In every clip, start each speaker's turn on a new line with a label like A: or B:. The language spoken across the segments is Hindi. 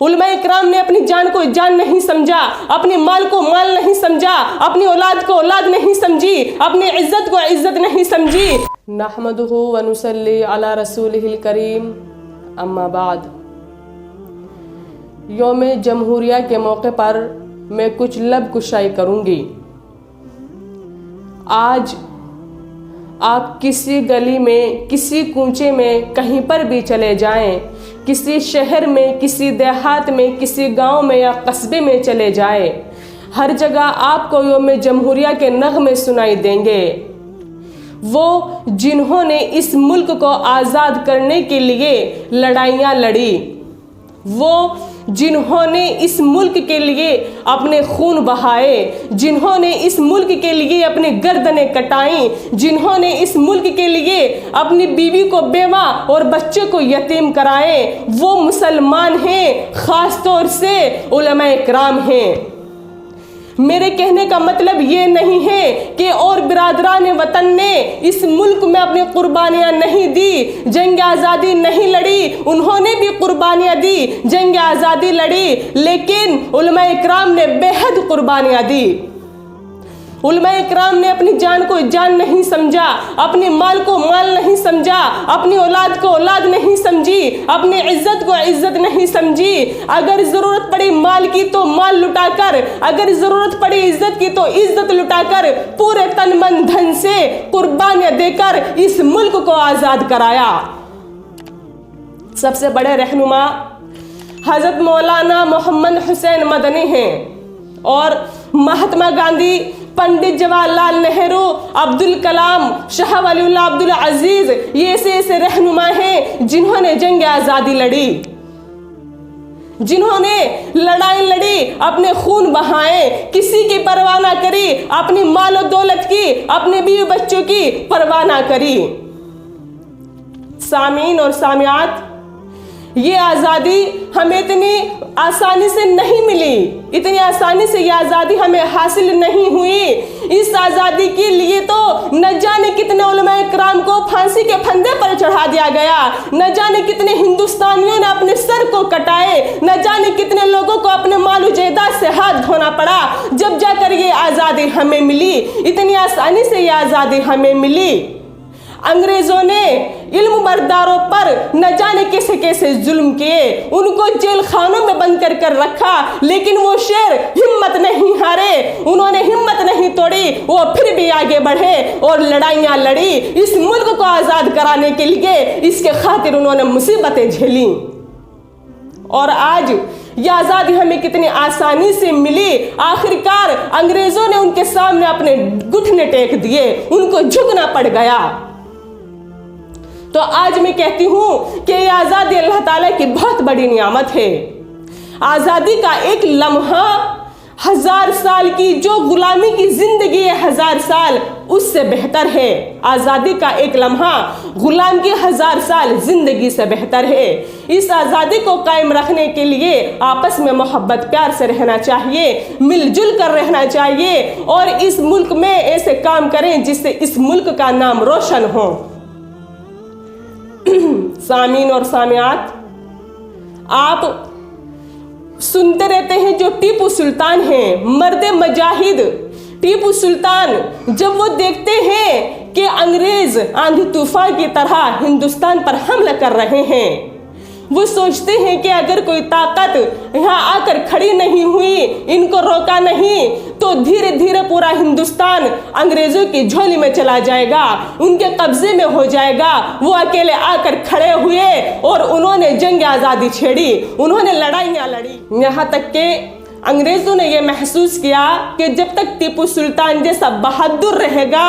A: उलमा इकराम ने अपनी जान को जान नहीं समझा, अपने माल को माल नहीं समझा, अपनी औलाद को औलाद नहीं समझी, अपनी इज्जत को इज्जत नहीं समझी। नहमदुहु व नुसल्ली अला रसूलिहिल करीम, अम्मा बाद। यौम जमहूरिया के मौके पर मैं कुछ लब कुशाई करूँगी। आज आप किसी गली में, किसी कूचे में, कहीं पर भी चले जाएं, किसी शहर में, किसी देहात में, किसी गांव में या कस्बे में चले जाएं, हर जगह आपको यौम जमहूरिया के नग़मे सुनाई देंगे। वो जिन्होंने इस मुल्क को आज़ाद करने के लिए लड़ाइयाँ लड़ी, वो जिन्होंने इस मुल्क के लिए अपने खून बहाए, जिन्होंने इस मुल्क के लिए अपनी गर्दनें कटाई, जिन्होंने इस मुल्क के लिए अपनी बीवी को बेवा और बच्चे को यतीम कराए, वो मुसलमान हैं, ख़ास तौर से उलमा इकराम हैं। मेरे कहने का मतलब ये नहीं है कि और बिरादरान वतन ने इस मुल्क में अपनी कुर्बानियाँ नहीं दी, जंग आज़ादी नहीं लड़ी, उन्होंने भी कुर्बानियाँ दी, जंग आज़ादी लड़ी, लेकिन उलमा इकराम ने बेहद कुर्बानियाँ दी। उलमा इकराम ने अपनी जान को जान नहीं समझा, अपने माल को माल नहीं समझा, अपनी औलाद को औलाद नहीं समझी, अपनी इज्जत को इज्जत नहीं समझी। अगर ज़रूरत पड़ी माल की तो माल लुटाकर, अगर ज़रूरत पड़ी इज्जत की तो इज्जत लुटाकर, पूरे तन मन धन से कुर्बानियाँ देकर इस मुल्क को आज़ाद कराया। सबसे बड़े रहनुमा हज़रत मौलाना मोहम्मद हुसैन मदनी हैं और महात्मा गांधी, पंडित जवाहरलाल नेहरू, अब्दुल कलाम, शाह वलीउल्लाह अब्दुल अजीज, ये ऐसे रहनुमा हैं जिन्होंने जंग आज़ादी लड़ी, जिन्होंने लड़ाई लड़ी, अपने खून बहाए, किसी की परवाह ना करी, अपनी माल और दौलत की, अपने बीवी बच्चों की परवाह ना करी। सामीन और सामियात, ये आज़ादी हमें इतनी आसानी से नहीं मिली, इतनी आसानी से ये आज़ादी हमें हासिल नहीं हुई। इस आज़ादी के लिए तो न जाने कितने उलमा इकराम को फांसी के फंदे पर चढ़ा दिया गया, न जाने कितने हिंदुस्तानियों ने अपने सर को कटाए, न जाने कितने लोगों को अपने माल जायदाद से हाथ धोना पड़ा, जब जाकर ये आज़ादी हमें मिली। इतनी आसानी से ये आज़ादी हमें मिली। अंग्रेजों ने इल्म बरदारों पर न जाने कैसे कैसे जुल्म किए, उनको जेल खानों में बंद कर रखा, लेकिन वो शेर हिम्मत नहीं हारे, उन्होंने हिम्मत नहीं तोड़ी, वो फिर भी आगे बढ़े और लड़ाइयाँ लड़ी इस मुल्क को आज़ाद कराने के लिए। इसके खातिर उन्होंने मुसीबतें झेली और आज यह आज़ादी हमें कितनी आसानी से मिली। आखिरकार अंग्रेजों ने उनके सामने अपने घुटने टेक दिए, उनको झुकना पड़ गया। तो आज मैं कहती हूँ कि ये आज़ादी अल्लाह ताला की बहुत बड़ी नियामत है। आज़ादी का एक लम्हा 1000 साल की जो गुलामी की जिंदगी है, 1000 साल, उससे बेहतर है। आज़ादी का एक लम्हा गुलाम की 1000 साल जिंदगी से बेहतर है। इस आज़ादी को कायम रखने के लिए आपस में मोहब्बत प्यार से रहना चाहिए, मिलजुल कर रहना चाहिए और इस मुल्क में ऐसे काम करें जिससे इस मुल्क का नाम रोशन हो। सामीन और सामियात, आप सुनते रहते हैं जो टीपू सुल्तान हैं, मर्दे मजाहिद टीपू सुल्तान, जब वो देखते हैं कि अंग्रेज आंधी तूफान की तरह हिंदुस्तान पर हमला कर रहे हैं, वो सोचते हैं कि अगर कोई ताकत यहाँ आकर खड़ी नहीं हुई, इनको रोका नहीं, तो धीरे धीरे पूरा हिंदुस्तान अंग्रेजों की झोली में चला जाएगा, उनके कब्जे में हो जाएगा। वो अकेले आकर खड़े हुए और उन्होंने जंग आज़ादी छेड़ी, उन्होंने लड़ाइयाँ लड़ी। यहाँ तक कि अंग्रेजों ने यह महसूस किया कि जब तक टीपू सुल्तान जैसा बहादुर रहेगा,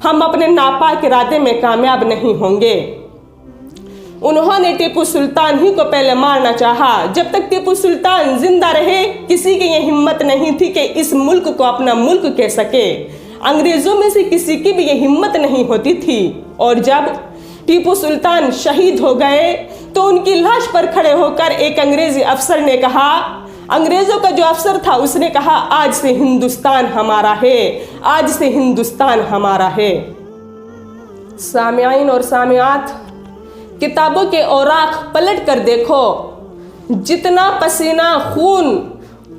A: हम अपने नापाक इरादे में कामयाब नहीं होंगे। उन्होंने टीपू सुल्तान ही को पहले मारना चाहा। जब तक टीपू सुल्तान जिंदा रहे, किसी की ये हिम्मत नहीं थी कि इस मुल्क को अपना मुल्क कह सके। अंग्रेजों में से किसी की भी ये हिम्मत नहीं होती थी। और जब टीपू सुल्तान शहीद हो गए तो उनकी लाश पर खड़े होकर एक अंग्रेजी अफसर ने कहा, अंग्रेजों का जो अफसर था उसने कहा, आज से हिंदुस्तान हमारा है, आज से हिंदुस्तान हमारा है। सामियाइन और सामियात, किताबों के औराक पलट कर देखो, जितना पसीना खून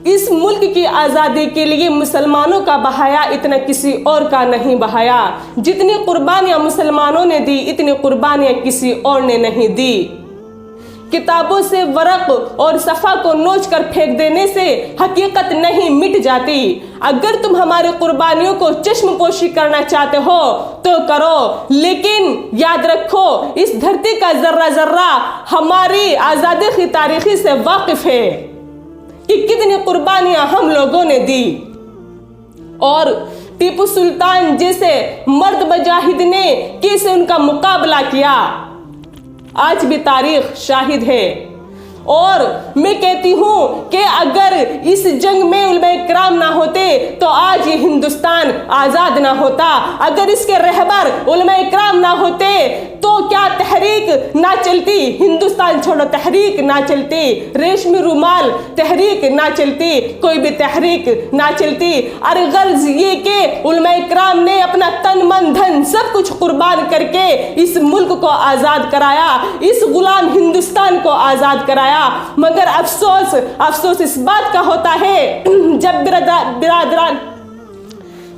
A: इस मुल्क की आज़ादी के लिए मुसलमानों का बहाया, इतना किसी और का नहीं बहाया। जितनी कुर्बानियां मुसलमानों ने दी, इतनी कुर्बानियां किसी और ने नहीं दी। किताबों से वरक और सफ़ा को नोच कर फेंक देने से हकीकत नहीं मिट जाती। अगर तुम हमारी कुर्बानियों को चश्मपोशी करना चाहते हो तो करो, लेकिन याद रखो इस धरती का जर्रा जर्रा हमारी आज़ादी की तारीखी से वाकिफ है कि कितनी कुर्बानियां हम लोगों ने दी। और टीपू सुल्तान जैसे मर्द मुजाहिद ने कैसे उनका मुकाबला किया, आज भी तारीख शाहिद है। और मैं कहती हूँ कि अगर इस जंग में उलमाए किराम ना होते तो आज ये हिंदुस्तान आज़ाद ना होता। अगर इसके रहबर उलमाए किराम ना होते तो क्या तहरीक ना चलती, हिंदुस्तान छोड़ो तहरीक ना चलती, रेशमी रुमाल तहरीक ना चलती, कोई भी तहरीक ना चलती। अरे गर्ज ये कि उलमाए किराम ने अपना तन मन धन सब कुछ कुर्बान करके इस मुल्क को आज़ाद कराया, इस गुलाम हिंदुस्तान को आज़ाद कराया। मगर अफसोस इस बात का होता है जब बिरादरान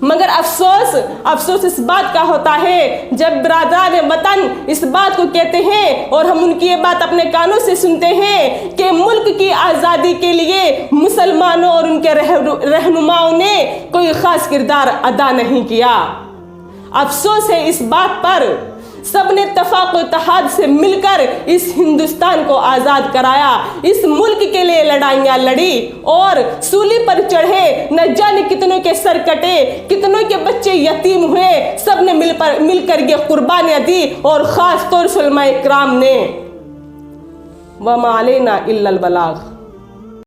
A: मगर अफसोस इस बात का होता है जब बिरादरान वतन इस बात को कहते हैं और हम उनकी ये बात अपने कानों से सुनते हैं कि मुल्क की आज़ादी के लिए मुसलमानों और उनके रहनुमाओं ने कोई खास किरदार अदा नहीं किया। अफसोस है इस बात पर। सबने तफाक इत्तेहाद से मिलकर इस हिंदुस्तान को आज़ाद कराया, इस मुल्क के लिए लड़ाइयाँ लड़ी और सूली पर चढ़े, न जाने कितनों के सर कटे, कितनों के बच्चे यतीम हुए, सबने मिलकर ये कुर्बानियाँ दी। और ख़ास तौर से उलमाए किराम ने। वमा अलैना इल्लल बलाग।